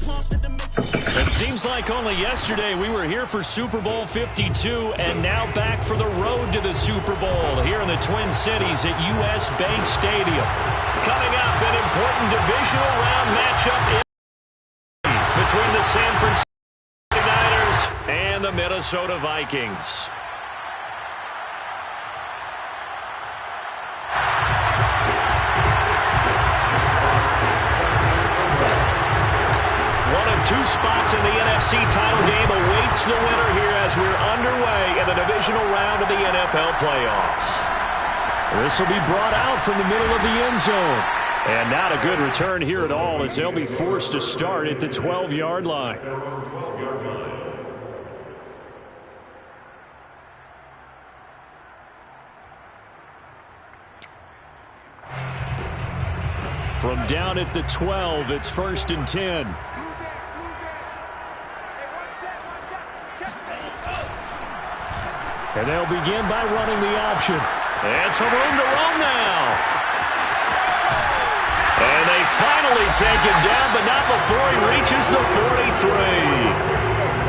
It seems like only yesterday we were here for Super Bowl 52 and now back for the road to the Super Bowl here in the Twin Cities at U.S. Bank Stadium. Coming up, an important divisional round matchup between the San Francisco 49ers and the Minnesota Vikings. Two spots in the NFC title game awaits the winner here as we're underway in the divisional round of the NFL playoffs. This will be brought out from the middle of the end zone. And not a good return here at all as they'll be forced to start at the 12-yard line. From down at the 12, it's 1st and 10. And they'll begin by running the option. And some room to roam now. And they finally take him down, but not before he reaches the 43.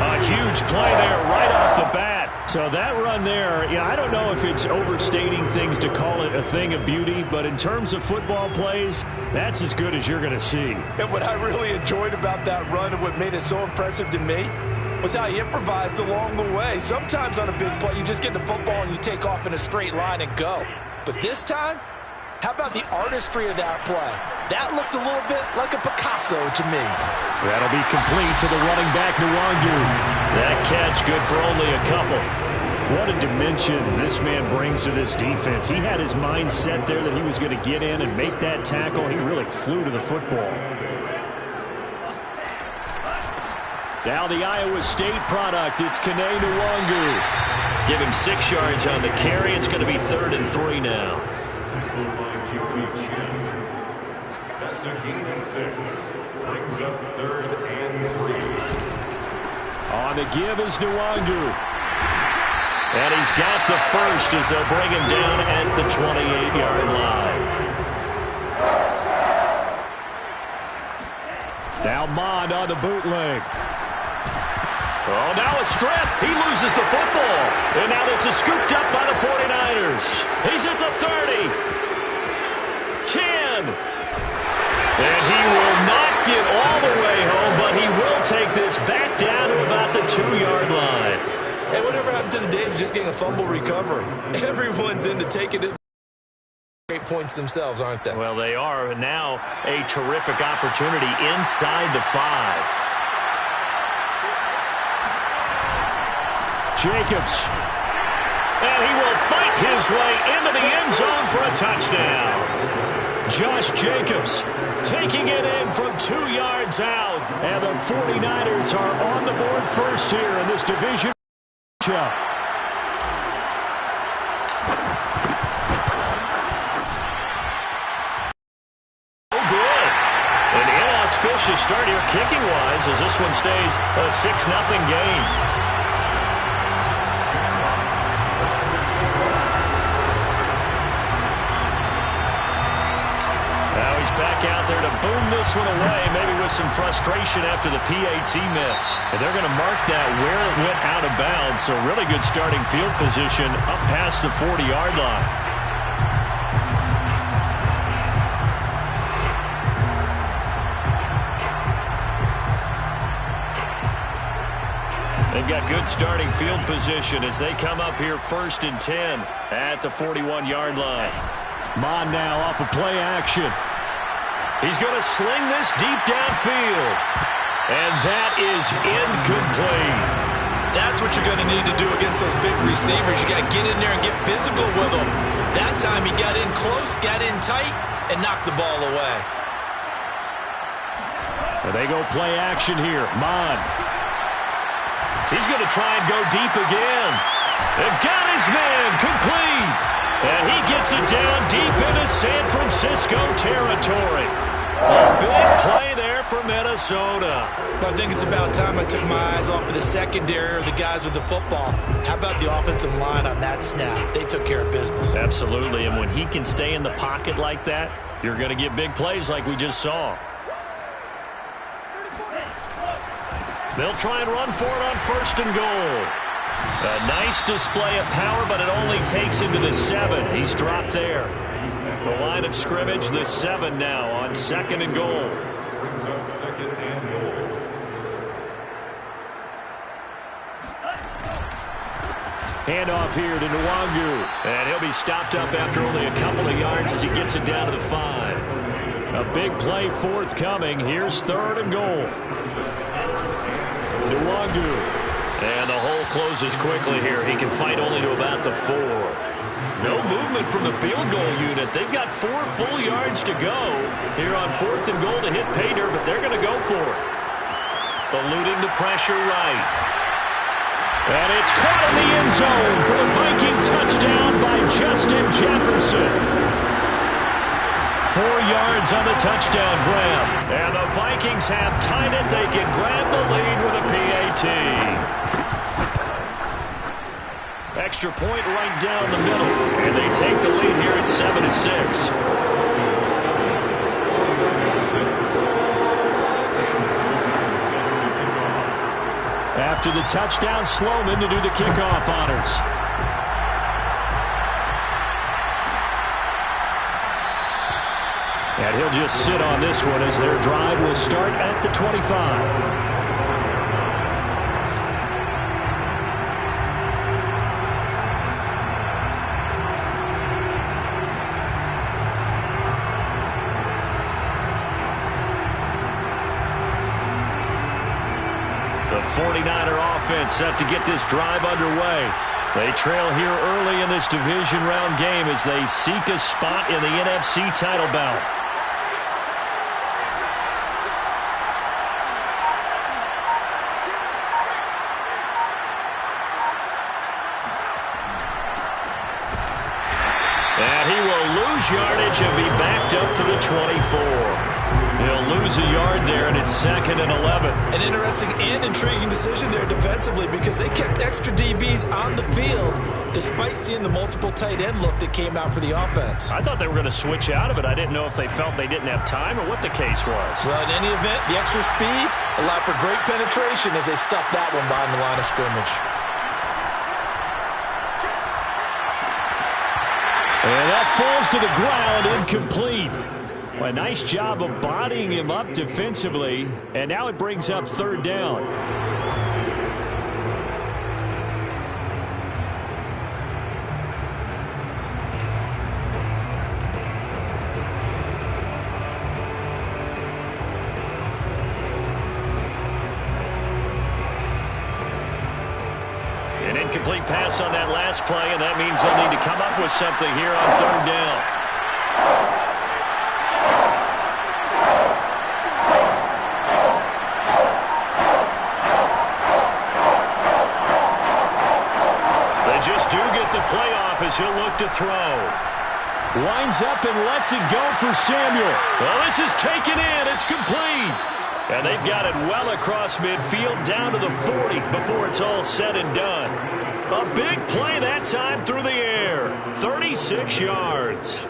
A huge play there right off the bat. So that run there, I don't know if it's overstating things to call it a thing of beauty, but in terms of football plays, that's as good as you're going to see. And what I really enjoyed about that run and what made it so impressive to me was how he improvised along the way. Sometimes on a big play, you just get the football and you take off in a straight line and go. But this time, how about the artistry of that play? That looked a little bit like a Picasso to me. That'll be complete to the running back, Nwangu. That catch good for only a couple. What a dimension this man brings to this defense. He had his mind set there that he was going to get in and make that tackle. He really flew to the football. Now the Iowa State product, it's Nwangu. Give him 6 yards on the carry. It's going to be 3rd and 3 now. That's a gain of 6. Brings up 3rd and 3. On the give is Nwangu. And he's got the first as they'll bring him down at the 28-yard line. Now Mond on the bootleg. Oh, now a strip. He loses the football. And now this is scooped up by the 49ers. He's at the 30. 10. And he will not get all the way home, but he will take this back down to about the 2-yard line. Hey, whatever happened to the days of just getting a fumble recovery? Everyone's into taking it. Great points themselves, aren't they? Well, they are. And now a terrific opportunity inside the 5. Jacobs. And he will fight his way into the end zone for a touchdown. Josh Jacobs taking it in from 2 yards out. And the 49ers are on the board first here in this division. An inauspicious start here kicking-wise as this one stays a 6-0 game. Now he's back out there to boom this one away, maybe with some frustration after the PAT miss. And they're going to mark that where it went out of bounds, so really good starting field position up past the 40-yard line. They've got good starting field position as they come up here 1st and 10 at the 41-yard line. Mond now off of play action. He's going to sling this deep downfield. And that is incomplete. That's what you're going to need to do against those big receivers. You got to get in there and get physical with them. That time he got in close, got in tight, and knocked the ball away. And they go play action here. Mond. He's going to try and go deep again. They've got his man complete. And he gets it down deep into San Francisco territory. A big play there for Minnesota. I think it's about time I took my eyes off of the secondary or the guys with the football. How about the offensive line on that snap? They took care of business. Absolutely, and when he can stay in the pocket like that, you're going to get big plays like we just saw. They'll try and run for it on 1st and goal. A nice display of power, but it only takes him to the 7. He's dropped there. The line of scrimmage, the 7 now on 2nd and goal. Brings up 2nd and goal. Handoff here to Nwangu. And he'll be stopped up after only a couple of yards as he gets it down to the 5. A big play forthcoming. Here's 3rd and goal. Nwangu. And the hole closes quickly here. He can fight only to about the 4. No movement from the field goal unit. They've got 4 full yards to go here on 4th and goal to hit Pater, but they're going to go for it. Eluding the pressure right. And it's caught in the end zone for a Viking touchdown by Justin Jefferson. 4 yards on the touchdown grab. And the Vikings have tied it. They can grab the lead with a PAT. Extra point right down the middle. And they take the lead here at 7-6. After the touchdown, Sloman to do the kickoff honors. And he'll just sit on this one as their drive will start at the 25. The 49er offense set to get this drive underway. They trail here early in this division round game as they seek a spot in the NFC title bout. And he will lose yardage and be backed up to the 24. He'll lose a yard there, and it's 2nd and 11. An interesting and intriguing decision there defensively because they kept extra DBs on the field despite seeing the multiple tight end look that came out for the offense. I thought they were going to switch out of it. I didn't know if they felt they didn't have time or what the case was. Well, in any event, the extra speed allowed for great penetration as they stuffed that one behind the line of scrimmage. And that falls to the ground, incomplete. A nice job of bodying him up defensively, and now it brings up 3rd down. An incomplete pass on that last play, and that means they'll need to come up with something here on 3rd down. Just do get the play off as he'll look to throw. Winds up and lets it go for Samuel. Well, this is taken in. It's complete. And they've got it well across midfield down to the 40 before it's all said and done. A big play that time through the air. 36 yards.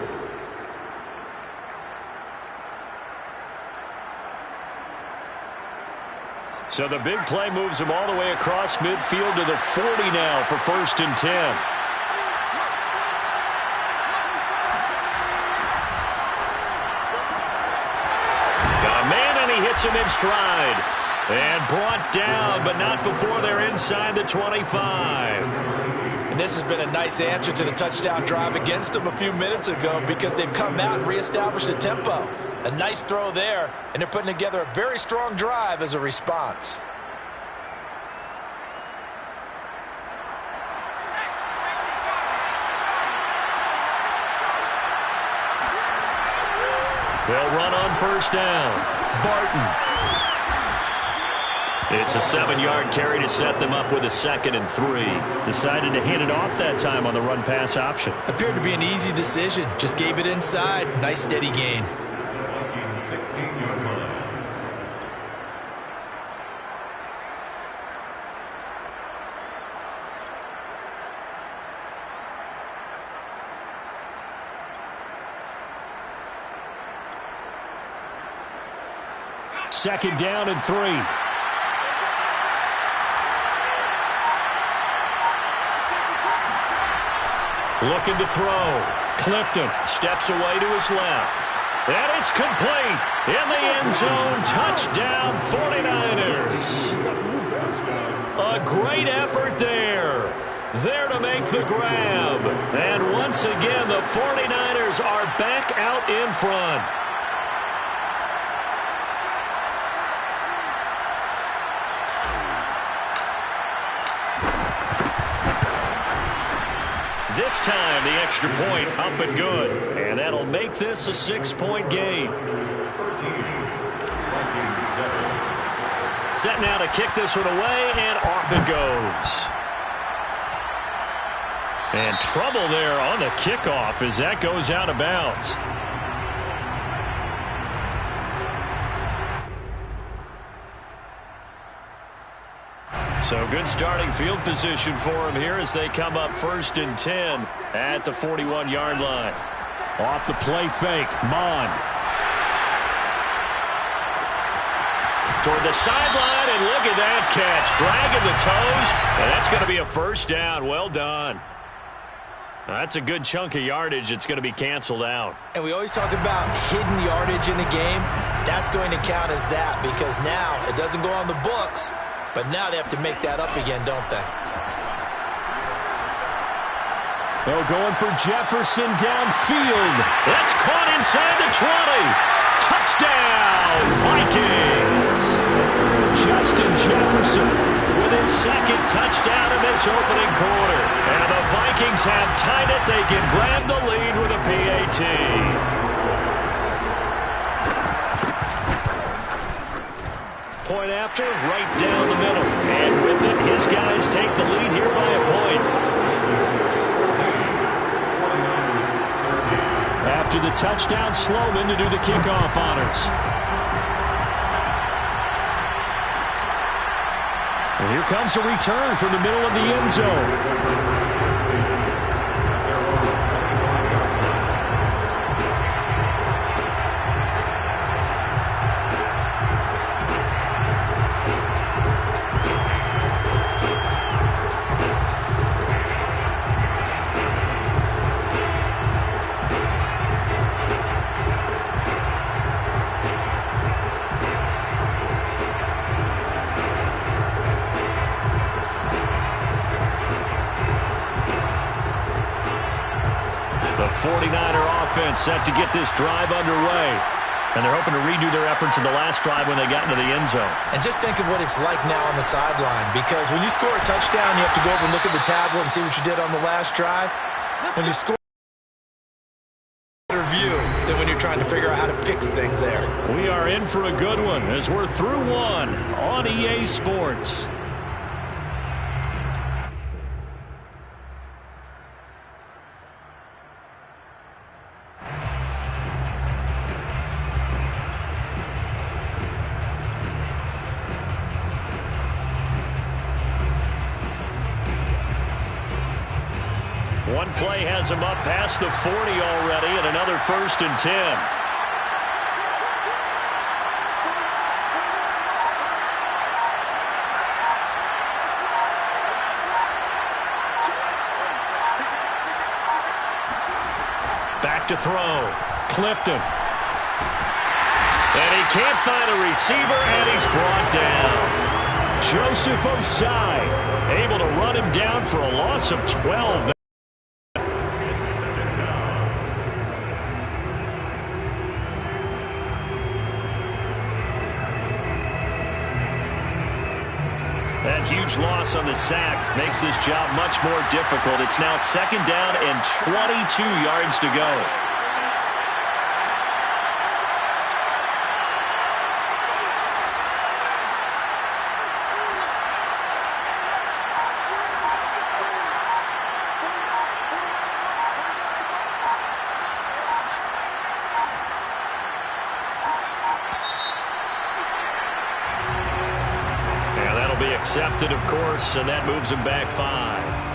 So the big play moves him all the way across midfield to the 40 now for 1st and 10. Got a man, and he hits him in stride. And brought down, but not before they're inside the 25. And this has been a nice answer to the touchdown drive against them a few minutes ago because they've come out and reestablished the tempo. A nice throw there, and they're putting together a very strong drive as a response. They'll run on 1st down. Barton. It's a 7-yard carry to set them up with a 2nd and 3. Decided to hand it off that time on the run-pass option. Appeared to be an easy decision. Just gave it inside. Nice steady gain. 16-yard line. Second down and 3. Looking to throw. Clifton steps away to his left. And it's complete. In the end zone. Touchdown 49ers. A great effort there. There to make the grab. And once again, the 49ers are back out in front. This time, the extra point up and good. And that'll make this a 6-point game. Set now to kick this one away, and off it goes. And trouble there on the kickoff as that goes out of bounds. So good starting field position for him here as they come up 1st and 10 at the 41-yard line. Off the play fake, Mond. Toward the sideline, and look at that catch. Dragging the toes, and that's going to be a first down. Well done. That's a good chunk of yardage. It's going to be canceled out. And we always talk about hidden yardage in a game. That's going to count as that because now it doesn't go on the books, but now they have to make that up again, don't they? They're going for Jefferson downfield. That's caught inside the 20. Touchdown, Vikings. Justin Jefferson with his second touchdown in this opening quarter. And the Vikings have tied it. They can grab the lead with a PAT. Point after, right down the middle. And with it, his guys take the lead here by a point. After the touchdown, Sloman to do the kickoff honors. And here comes a return from the middle of the end zone. The 49er offense set to get this drive underway. And they're hoping to redo their efforts in the last drive when they got into the end zone. And just think of what it's like now on the sideline. Because when you score a touchdown, you have to go over and look at the tablet and see what you did on the last drive. When you score, better view than when you're trying to figure out how to fix things there. We are in for a good one as we're through one on EA Sports. One play has him up past the 40 already, and another 1st and 10. Back to throw. Clifton. And he can't find a receiver, and he's brought down. Joseph Osai able to run him down for a loss of 12. That huge loss on the sack makes this job much more difficult. It's now 2nd down and 22 yards to go. Accepted, of course, and that moves him back 5.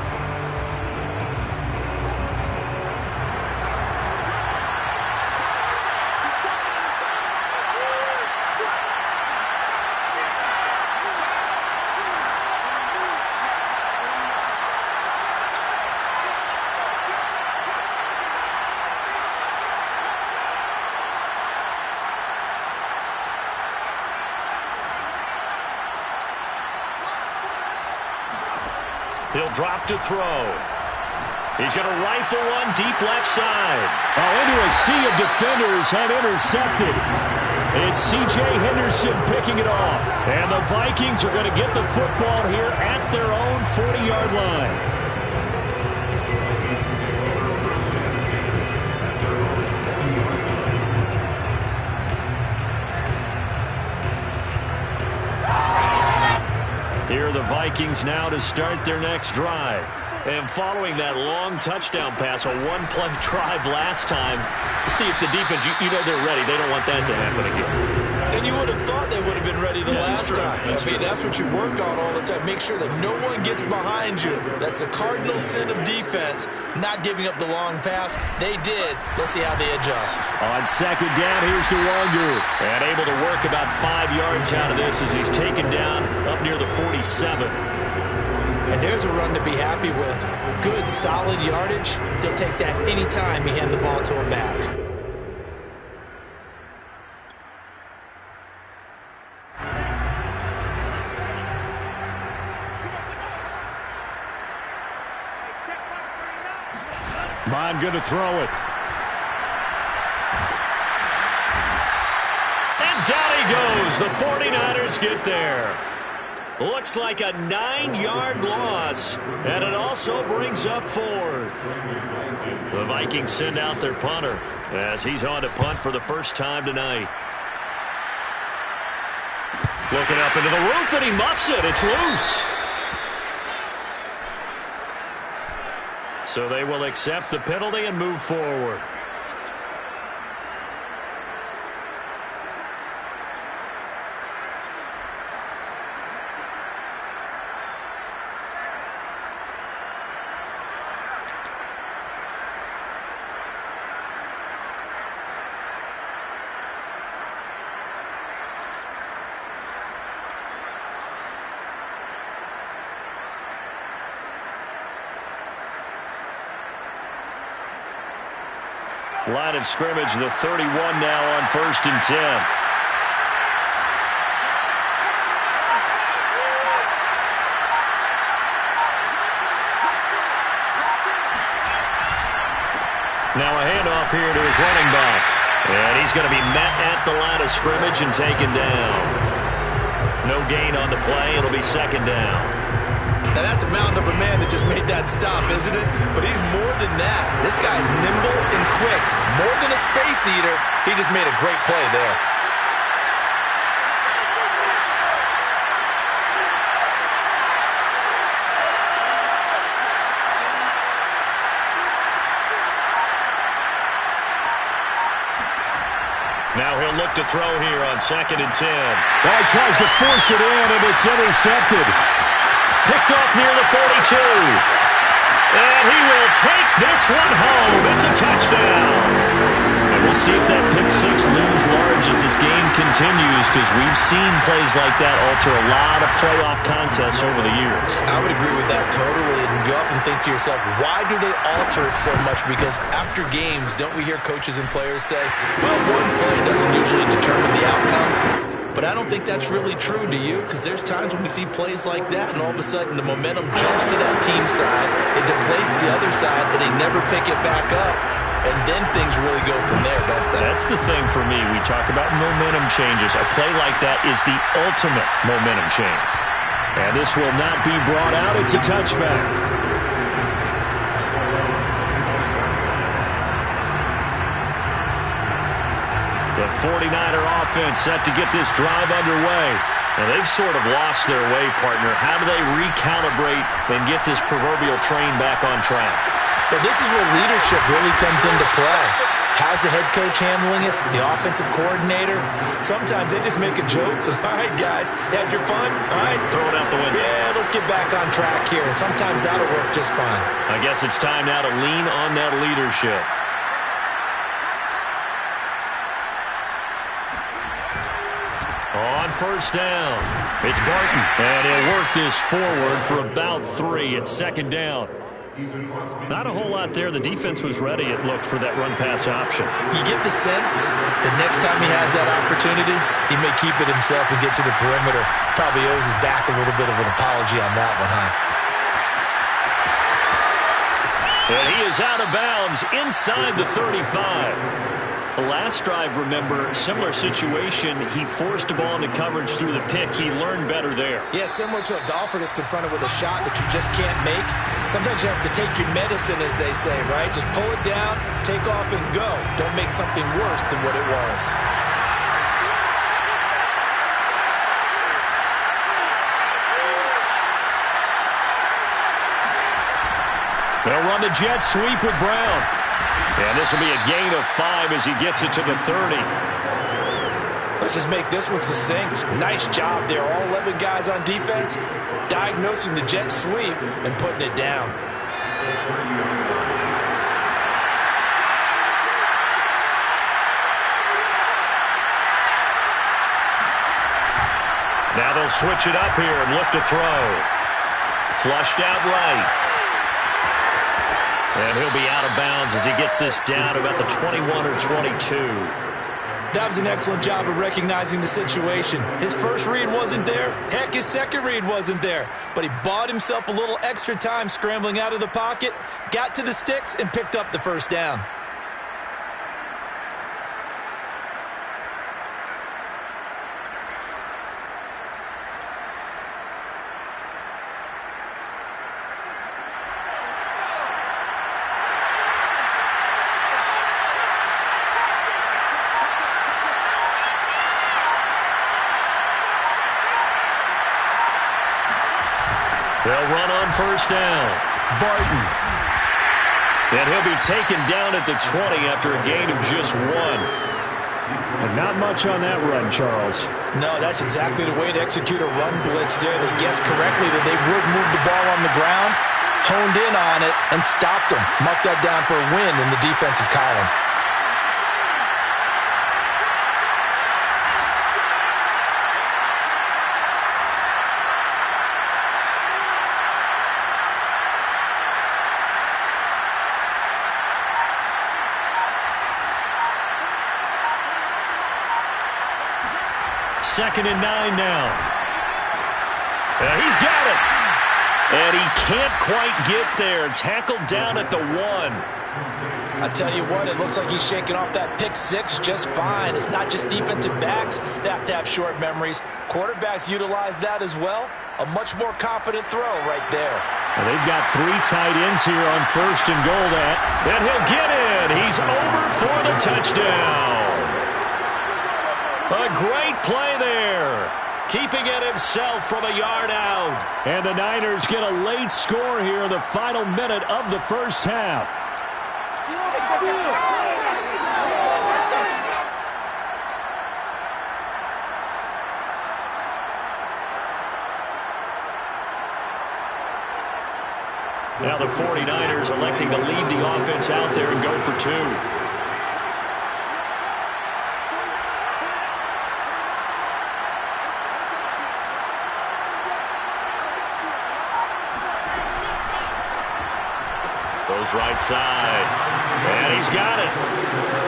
He'll drop to throw. He's going to rifle one deep left side. Into a sea of defenders and intercepted. It's C.J. Henderson picking it off. And the Vikings are going to get the football here at their own 40-yard line. Here are the Vikings now to start their next drive. And following that long touchdown pass, a one-play drive last time, see if the defense, you know they're ready. They don't want that to happen again. And you would have thought they would have been ready the last time. That's what you work on all the time. Make sure that no one gets behind you. That's the cardinal sin of defense, not giving up the long pass. They did. Let's see how they adjust. On second down, here's DeWongu. And able to work about 5 yards out of this as he's taken down up near the 47. And there's a run to be happy with. Good, solid yardage. He'll take that anytime you hand the ball to a back. Bond going to throw it. And down he goes. The 49ers get there. Looks like a 9-yard loss, and it also brings up fourth. The Vikings send out their punter as he's on to punt for the first time tonight. Looking up into the roof, and he muffs it. It's loose. So they will accept the penalty and move forward. Line of scrimmage, the 31 now on 1st and 10. Now a handoff here to his running back. And he's going to be met at the line of scrimmage and taken down. No gain on the play. It'll be second down. Now, that's a mountain of a man that just made that stop, isn't it? But he's more than that. This guy's nimble and quick. More than a space eater. He just made a great play there. Now he'll look to throw here on 2nd and 10. Well, he tries to force it in, and it's intercepted. Picked off near the 42. And he will take this one home. It's a touchdown. And we'll see if that pick six looms large as this game continues, because we've seen plays like that alter a lot of playoff contests over the years. I would agree with that totally. And you often think to yourself, why do they alter it so much? Because after games, don't we hear coaches and players say, well, one play doesn't usually determine the outcome? But I don't think that's really true, do you? Because there's times when we see plays like that, and all of a sudden the momentum jumps to that team side, it deflates the other side, and they never pick it back up. And then things really go from there, don't they? That's the thing for me. We talk about momentum changes. A play like that is the ultimate momentum change. And this will not be brought out. It's a touchback. The 49er offense set to get this drive underway. And they've sort of lost their way, partner. How do they recalibrate and get this proverbial train back on track? Well, this is where leadership really comes into play. How's the head coach handling it? The offensive coordinator? Sometimes they just make a joke. All right, guys, had your fun? All right. Throw it out the window. Yeah, let's get back on track here. And sometimes that'll work just fine. I guess it's time now to lean on that leadership. On first down, it's Barton. And he'll work this forward for about 3 at second down. Not a whole lot there. The defense was ready, it looked, for that run-pass option. You get the sense that next time he has that opportunity, he may keep it himself and get to the perimeter. Probably owes his back a little bit of an apology on that one, huh? And he is out of bounds inside the 35. The last drive, remember, similar situation. He forced the ball into coverage through the pick. He learned better there. Yeah, similar to a golfer that's confronted with a shot that you just can't make. Sometimes you have to take your medicine, as they say, right? Just pull it down, take off, and go. Don't make something worse than what it was. They'll run the jet sweep with Brown. And this will be a gain of 5 as he gets it to the 30. Let's just make this one succinct. Nice job there. All 11 guys on defense diagnosing the jet sweep and putting it down. Now they'll switch it up here and look to throw. Flushed out right. And he'll be out of bounds as he gets this down to about the 21 or 22. That was an excellent job of recognizing the situation. His first read wasn't there. Heck, his second read wasn't there. But he bought himself a little extra time scrambling out of the pocket, got to the sticks, and picked up the first down. They'll run on first down. Barton. And he'll be taken down at the 20 after a gain of just 1. And not much on that run, Charles. No, that's exactly the way to execute a run blitz there. They guessed correctly that they would move the ball on the ground, honed in on it, and stopped them. Mark that down for a win in the defense's column. Second and 9 now. He's got it. And he can't quite get there. Tackled down at the 1. I tell you what, it looks like he's shaking off that pick six just fine. It's not just defensive backs that have to have short memories. Quarterbacks utilize that as well. A much more confident throw right there. Well, they've got 3 tight ends here on first and goal. And he'll get it. He's over for the touchdown. A great play there. Keeping it himself from a yard out. And the Niners get a late score here in the final minute of the first half. Now the 49ers electing to leave the offense out there and go for 2. Goes right side. And he's got it.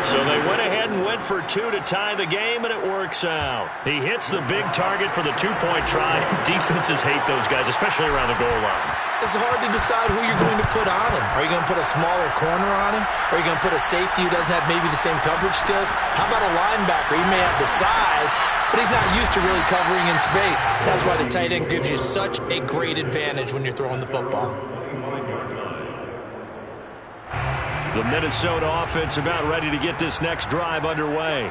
So they went ahead and went for 2 to tie the game, and it works out. He hits the big target for the 2-point try. Defenses hate those guys, especially around the goal line. It's hard to decide who you're going to put on him. Are you going to put a smaller corner on him? Or are you going to put a safety who doesn't have maybe the same coverage skills? How about a linebacker? He may have the size, but he's not used to really covering in space. That's why the tight end gives you such a great advantage when you're throwing the football. The Minnesota offense about ready to get this next drive underway.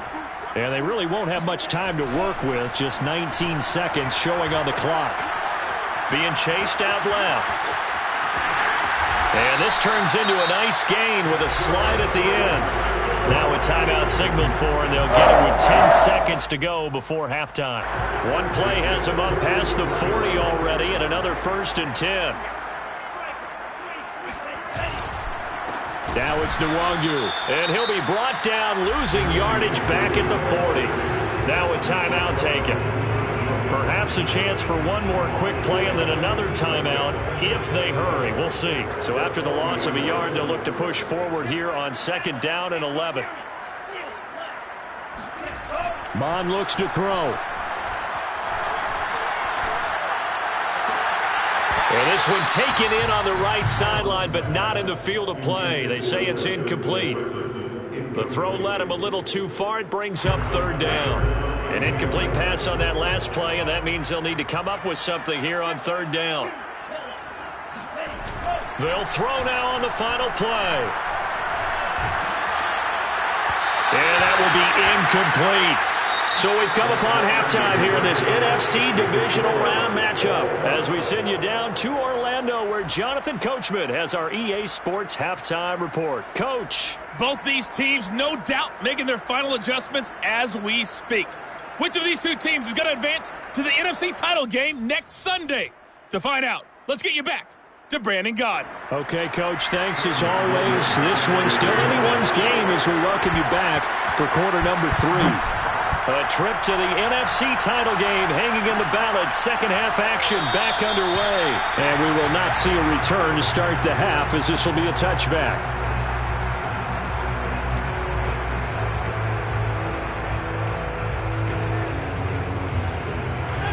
And they really won't have much time to work with. Just 19 seconds showing on the clock. Being chased out left. And this turns into a nice gain with a slide at the end. Now a timeout signaled for, and they'll get it with 10 seconds to go before halftime. One play has them up past the 40 already, and another 1st and 10. Now it's Nwangu, and he'll be brought down, losing yardage back at the 40. Now a timeout taken. Perhaps a chance for one more quick play and then another timeout if they hurry. We'll see. So after the loss of a yard, they'll look to push forward here on 2nd down and 11. Mon looks to throw. And this one taken in on the right sideline, but not in the field of play. They say it's incomplete. The throw led him a little too far. It brings up third down. An incomplete pass on that last play, and that means they'll need to come up with something here on third down. They'll throw now on the final play. And that will be incomplete. So we've come upon halftime here in this NFC Divisional Round matchup as we send you down to Orlando where Jonathan Coachman has our EA Sports Halftime Report. Coach. Both these teams, no doubt, making their final adjustments as we speak. Which of these two teams is going to advance to the NFC title game next Sunday? To find out, let's get you back to Brandon Gaud. Okay, Coach, thanks as always. This one's still anyone's game as we welcome you back for quarter number 3. A trip to the NFC title game hanging in the balance. Second half action back underway. And we will not see a return to start the half as this will be a touchback.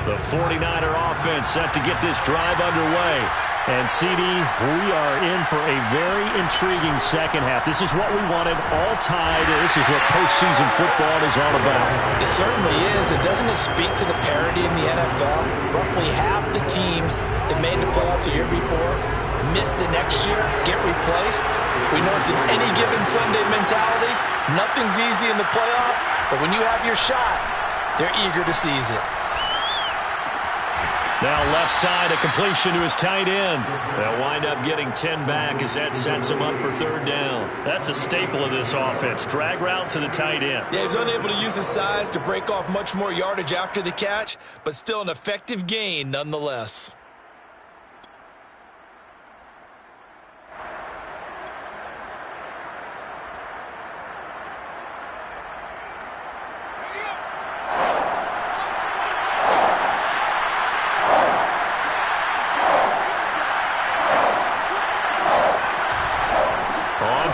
The 49er offense set to get this drive underway. And, CD, we are in for a very intriguing second half. This is what we wanted, all tied. This is what postseason football is all about. It certainly is. And doesn't it speak to the parity in the NFL? Roughly half the teams that made the playoffs the year before miss the next year, get replaced. We know it's an any given Sunday mentality. Nothing's easy in the playoffs, but when you have your shot, they're eager to seize it. Now left side, a completion to his tight end. They'll wind up getting 10 back as that sets him up for third down. That's a staple of this offense. Drag route to the tight end. Yeah, he was unable to use his size to break off much more yardage after the catch, but still an effective gain nonetheless.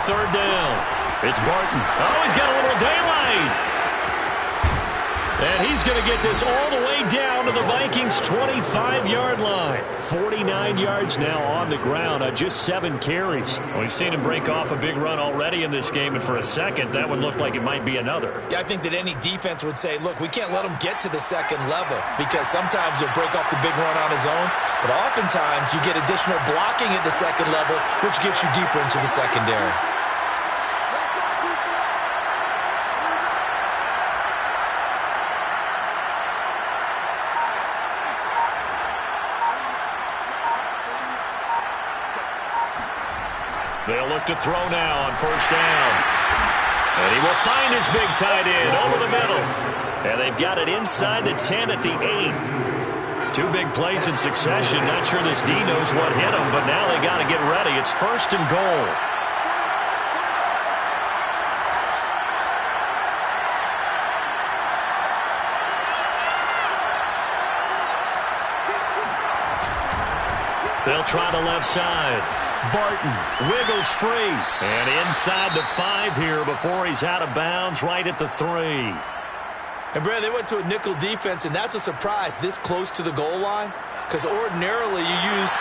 Third down. It's Barton. Oh, he's got a little daylight. And he's going to get this all the way down to the Vikings' 25-yard line. 49 yards now on the ground on just 7 carries. We've seen him break off a big run already in this game, and for a second, that one looked like it might be another. Yeah, I think that any defense would say, look, we can't let him get to the second level because sometimes he'll break off the big run on his own, but oftentimes you get additional blocking at the second level, which gets you deeper into the secondary. They'll look to throw now on first down. And he will find his big tight end over the middle. And they've got it inside the 10 at the 8. 2 big plays in succession. Not sure this D knows what hit him, but now they got to get ready. It's first and goal. They'll try the left side. Barton wiggles free. And inside the 5 here before he's out of bounds right at the 3. And, Brad, they went to a nickel defense, and that's a surprise this close to the goal line because ordinarily you use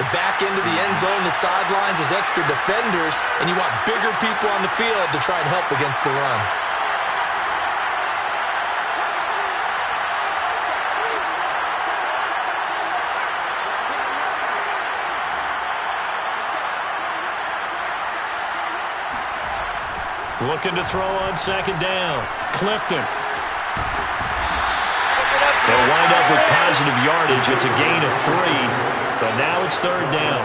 the back end of the end zone, the sidelines as extra defenders, and you want bigger people on the field to try and help against the run. Looking to throw on second down. Clifton. They'll wind up with positive yardage. It's a gain of 3, but now it's third down.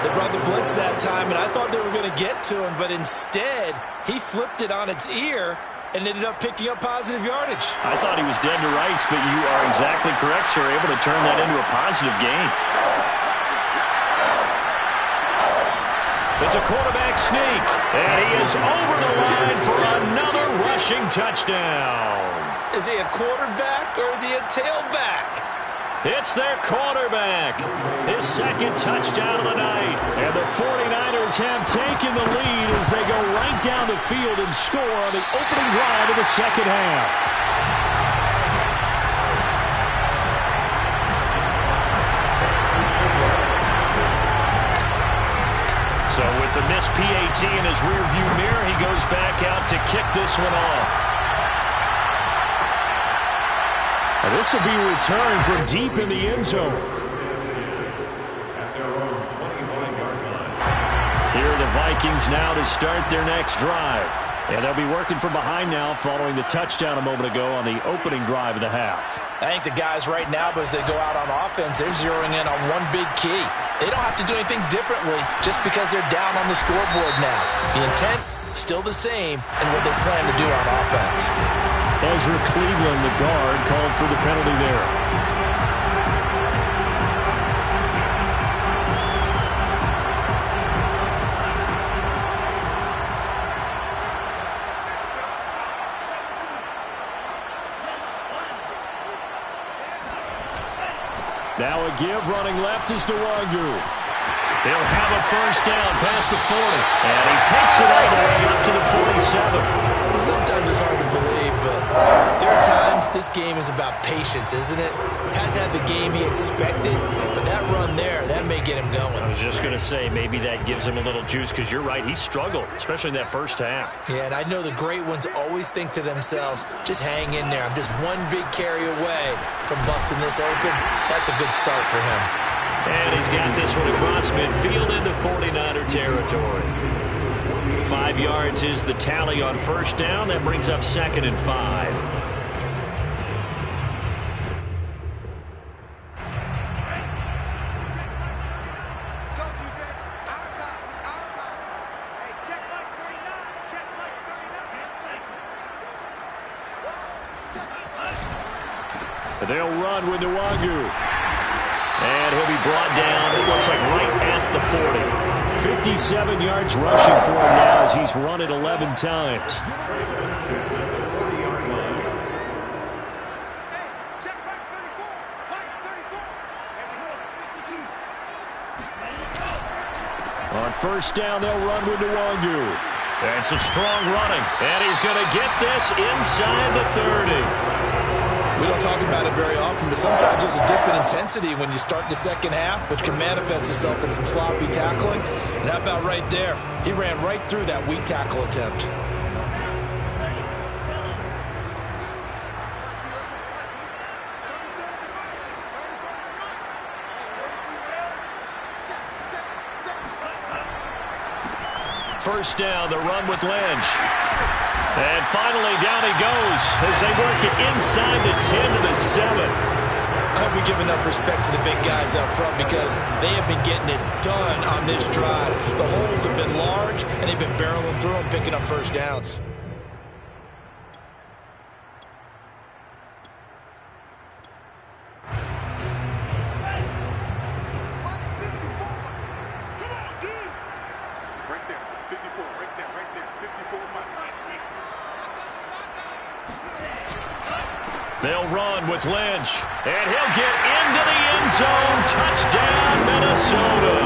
They brought the blitz that time, and I thought they were going to get to him, but instead he flipped it on its ear and ended up picking up positive yardage. I thought he was dead to rights, but you are exactly correct, sir. Able to turn that into a positive gain. It's a quarterback sneak, and he is over the line for another rushing touchdown. Is he a quarterback or is he a tailback? It's their quarterback. His second touchdown of the night. And the 49ers have taken the lead as they go right down the field and score on the opening drive of the second half. With a missed PAT in his rearview mirror, he goes back out to kick this one off. And this will be returned from deep in the end zone. At their own 25-yard line. Here are the Vikings now to start their next drive. And they'll be working from behind now following the touchdown a moment ago on the opening drive of the half. I think the guys right now, as they go out on offense, they're zeroing in on one big key. They don't have to do anything differently just because they're down on the scoreboard now. The intent, still the same, and what they plan to do on offense. Ezra Cleveland, the guard, called for the penalty there. Now a give, running left is Nwangu. He'll have a first down past the 40. And he takes it all the way up to the 47. Sometimes it's hard to believe, but there are times this game is about patience, isn't it? Has had the game he expected, but that run there, that may get him going. I was just going to say, maybe that gives him a little juice, because you're right, he struggled, especially in that first half. Yeah, and I know the great ones always think to themselves, just hang in there. I'm just one big carry away from busting this open. That's a good start for him. And he's got this one across midfield into 49er territory. 5 yards is the tally on first down. That brings up 2nd and 5. Let's go, defense. Our time. It's our time. Hey, check like 39. Check like 39. And they'll run with Nwangu. And he'll be brought down, it looks like right at the 40. 57 yards rushing for him now as he's run it 11 times. Check like 34. Like 34. On first down, they'll run with Nwangu. And some strong running. And he's going to get this inside the 30. We don't talk about it very often, but sometimes there's a dip in intensity when you start the second half, which can manifest itself in some sloppy tackling. And how about right there? He ran right through that weak tackle attempt. First down, the run with Lynch. And finally, down he goes as they work it inside the 10 to the 7. I hope we give enough respect to the big guys up front because they have been getting it done on this drive. The holes have been large, and they've been barreling through them, picking up first downs. They'll run with Lynch, and he'll get into the end zone. Touchdown, Minnesota.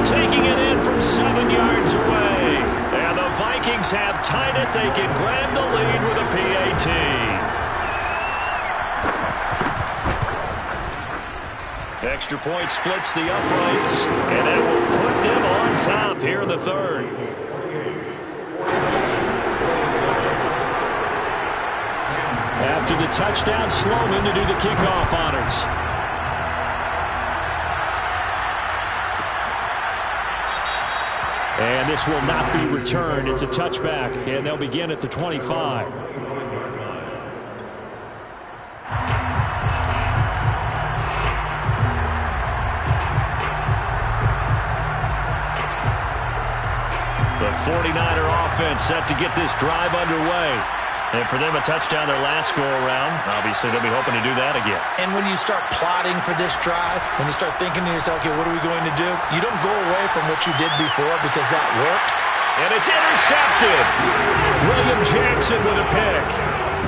Taking it in from 7 yards away. And the Vikings have tied it. They can grab the lead with a PAT. Extra point splits the uprights, and that will put them on top here in the third. After the touchdown, Sloman to do the kickoff honors. And this will not be returned. It's a touchback, and they'll begin at the 25. The 49er offense set to get this drive underway. And for them, a touchdown their last go-around. Obviously, they'll be hoping to do that again. And when you start plotting for this drive, when you start thinking to yourself, okay, what are we going to do? You don't go away from what you did before because that worked. And it's intercepted. William Jackson with a pick.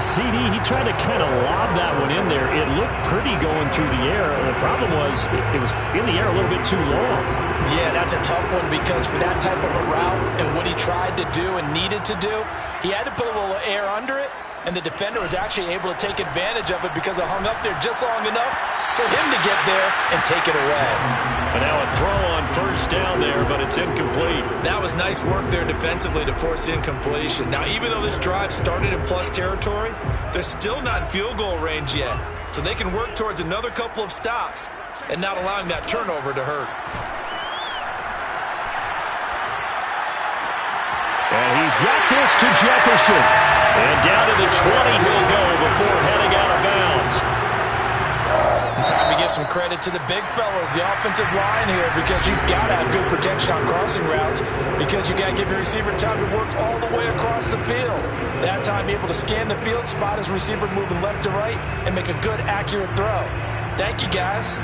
CD, he tried to kind of lob that one in there. It looked pretty going through the air. The problem was it was in the air a little bit too long. Yeah, that's a tough one because for that type of a route and what he tried to do and needed to do, he had to put a little air under it, and the defender was actually able to take advantage of it because it hung up there just long enough for him to get there and take it away. And now a throw on first down there, but it's incomplete. That was nice work there defensively to force the incompletion. Now, even though this drive started in plus territory, they're still not in field goal range yet. So they can work towards another couple of stops and not allowing that turnover to hurt. And he's got this to Jefferson. And down to the 20 he'll go before heading out of bounds. Time to give some credit to the big fellows, the offensive line here, because you've got to have good protection on crossing routes, because you got to give your receiver time to work all the way across the field. That time, be able to scan the field, spot his receiver moving left to right, and make a good, accurate throw. Thank you, guys.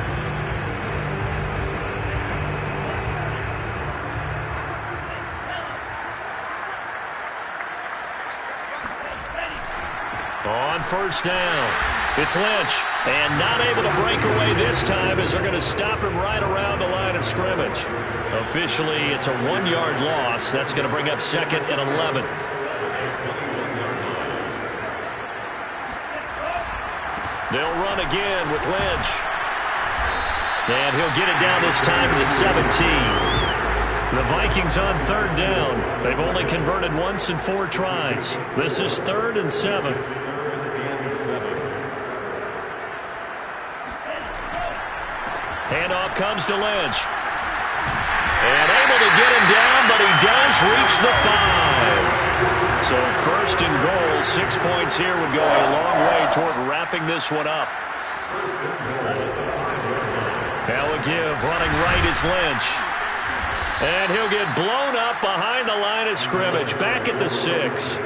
On first down, it's Lynch. And not able to break away this time as they're going to stop him right around the line of scrimmage. Officially, it's a 1-yard loss. That's going to bring up 2nd and 11. They'll run again with Lynch. And he'll get it down this time to the 17. The Vikings on 3rd down. They've only converted once in 4 tries. This is 3rd and 7. Handoff comes to Lynch. And able to get him down, but he does reach the 5. So 1st and goal, 6 points here would go a long way toward wrapping this one up. Now a give, running right is Lynch. And he'll get blown up behind the line of scrimmage, back at the 6.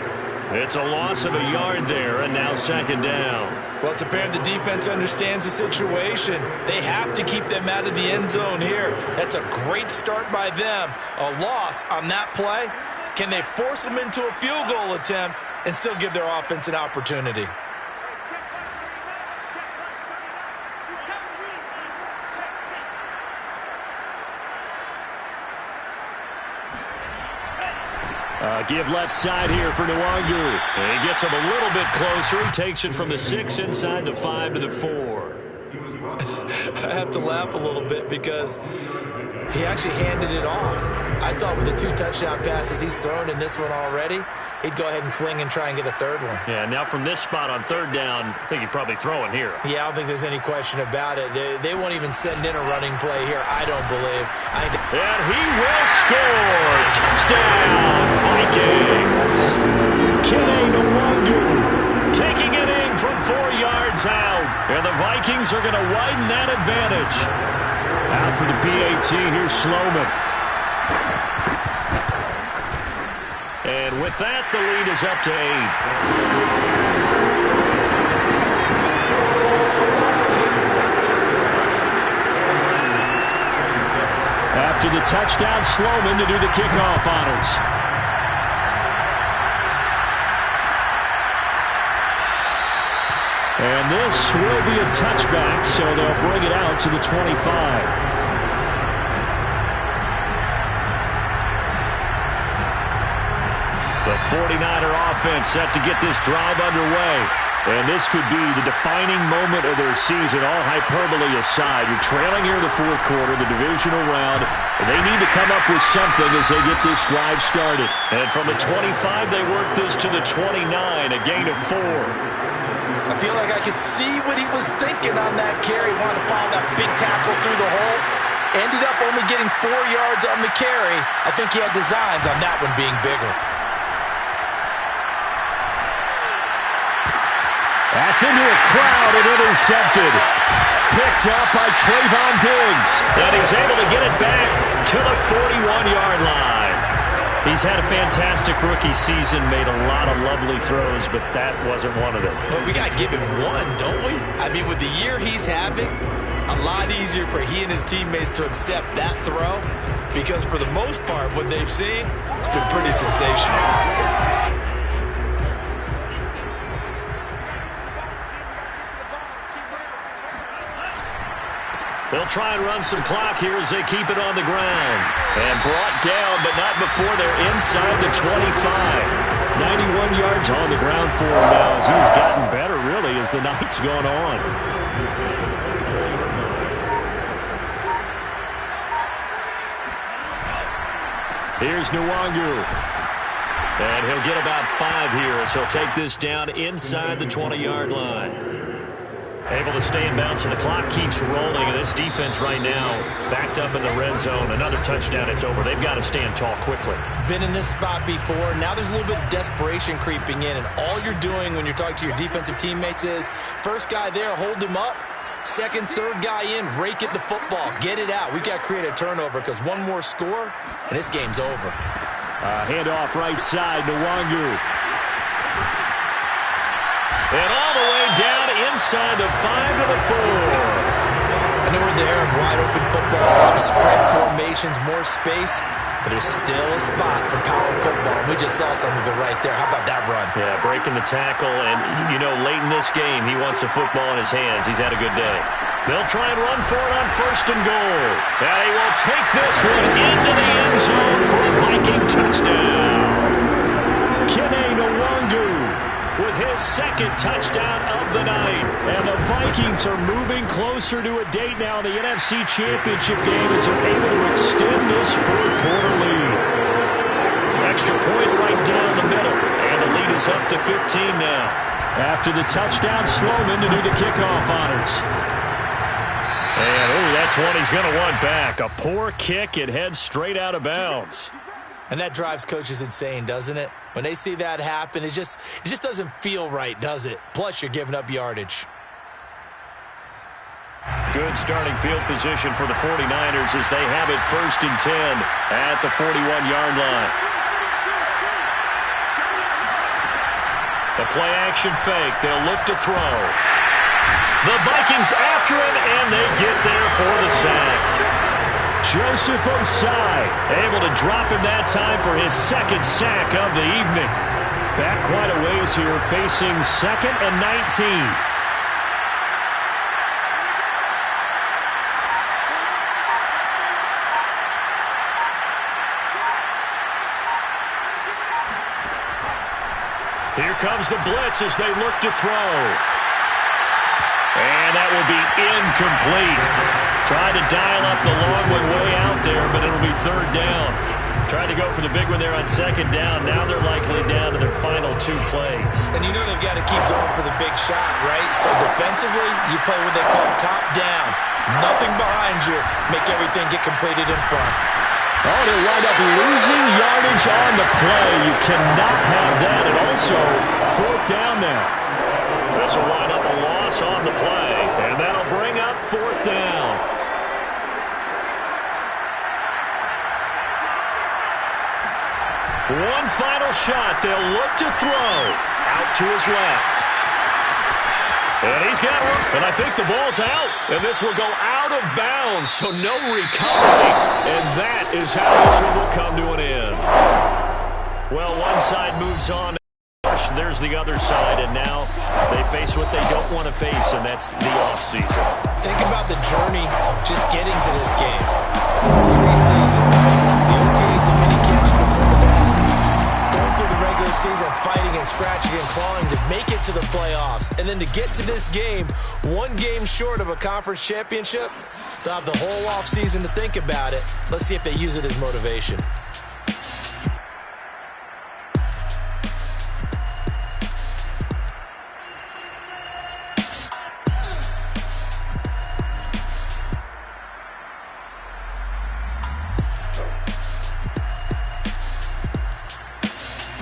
It's a loss of a yard there, and now 2nd down. Well, it's apparent the defense understands the situation. They have to keep them out of the end zone here. That's a great start by them. A loss on that play. Can they force them into a field goal attempt and still give their offense an opportunity? Give left side here for Nwangu. And he gets him a little bit closer. He takes it from the 6 inside the 5 to the 4. I have to laugh a little bit because he actually handed it off. I thought with the 2 touchdown passes he's thrown in this one already, he'd go ahead and fling and try and get a 3rd one. Yeah, now from this spot on 3rd down, I think he'd probably throw it here. Yeah, I don't think there's any question about it. They won't even send in a running play here, I don't believe. And he will score! Touchdown, Vikings! Kene Nwangu taking it in from 4 yards out. And the Vikings are going to widen that advantage. Out for the PAT, here's Sloman. And with that, the lead is up to 8. After the touchdown, Sloman to do the kickoff honors. And this will be a touchback, so they'll bring it out to the 25. The 49er offense set to get this drive underway. And this could be the defining moment of their season, all hyperbole aside. You're trailing here in the 4th quarter, the divisional round. And they need to come up with something as they get this drive started. And from the 25, they work this to the 29, a gain of 4. I feel like I could see what he was thinking on that carry. Wanted to follow that big tackle through the hole. Ended up only getting 4 yards on the carry. I think he had designs on that one being bigger. That's into a crowd and intercepted. Picked up by Trayvon Diggs. And he's able to get it back to the 41-yard line. He's had a fantastic rookie season, made a lot of lovely throws, but that wasn't one of them. Well, we got to give him one, don't we? I mean, with the year he's having, a lot easier for he and his teammates to accept that throw, because for the most part, what they've seen, it's been pretty sensational. They'll try and run some clock here as they keep it on the ground. And brought down, but not before they're inside the 25. 91 yards on the ground for him now as he's gotten better, really, as the night's gone on. Here's Nwangu. And he'll get about 5 here as he'll take this down inside the 20-yard line. Able to stay in bounds, and the clock keeps rolling. And this defense right now backed up in the red zone. Another touchdown, it's over. They've got to stand tall quickly. Been in this spot before. Now there's a little bit of desperation creeping in, and all you're doing when you're talking to your defensive teammates is first guy there, hold him up. Second, third guy in, rake at the football. Get it out. We've got to create a turnover because one more score, and this game's over. Handoff right side, Nwangu. And all the way down inside the 5 to the 4. I know we're in the era of wide-open football, a lot of spread formations, more space, but there's still a spot for power football. We just saw some of it right there. How about that run? Yeah, breaking the tackle, and, you know, late in this game, he wants the football in his hands. He's had a good day. They'll try and run for it on 1st and goal. And he will take this one into the end zone for a Viking touchdown. Kene Nwangu with his 2nd touchdown of the night. And the Vikings are moving closer to a date now in the NFC Championship game as they're able to extend this 4th quarter lead. Extra point right down the middle. And the lead is up to 15 now. After the touchdown, Sloman to do the kickoff honors. And, that's one he's going to want back. A poor kick. It heads straight out of bounds. And that drives coaches insane, doesn't it? When they see that happen, it just doesn't feel right, does it? Plus, you're giving up yardage. Good starting field position for the 49ers as they have it 1st and 10 at the 41-yard line. The play-action fake. They'll look to throw. The Vikings after him, and they get there for the sack. Joseph Osai able to drop him that time for his 2nd sack of the evening. Back quite a ways here, facing 2nd and 19. Here comes the blitz as they look to throw. And that will be incomplete. Tried to dial up the long one way out there, but it'll be 3rd down. Tried to go for the big one there on 2nd down. Now they're likely down to their final 2 plays. And you know they've got to keep going for the big shot, right? So defensively, you play what they call top down. Nothing behind you. Make everything get completed in front. Oh, they'll wind up losing yardage on the play. You cannot have that. And also, 4th down now. This will wind up a loss on the play, and that'll bring up 4th down. One final shot. They'll look to throw. Out to his left. And he's got it. And I think the ball's out. And this will go out of bounds, so no recovery. And that is how this one will come to an end. Well, one side moves on. There's the other side, and now they face what they don't want to face, and that's the offseason. Think about the journey just getting to this game. Preseason, the OTAs and mini camps before that. Going through the regular season, fighting and scratching and clawing to make it to the playoffs. And then to get to this game, 1 game short of a conference championship, they'll have the whole offseason to think about it. Let's see if they use it as motivation.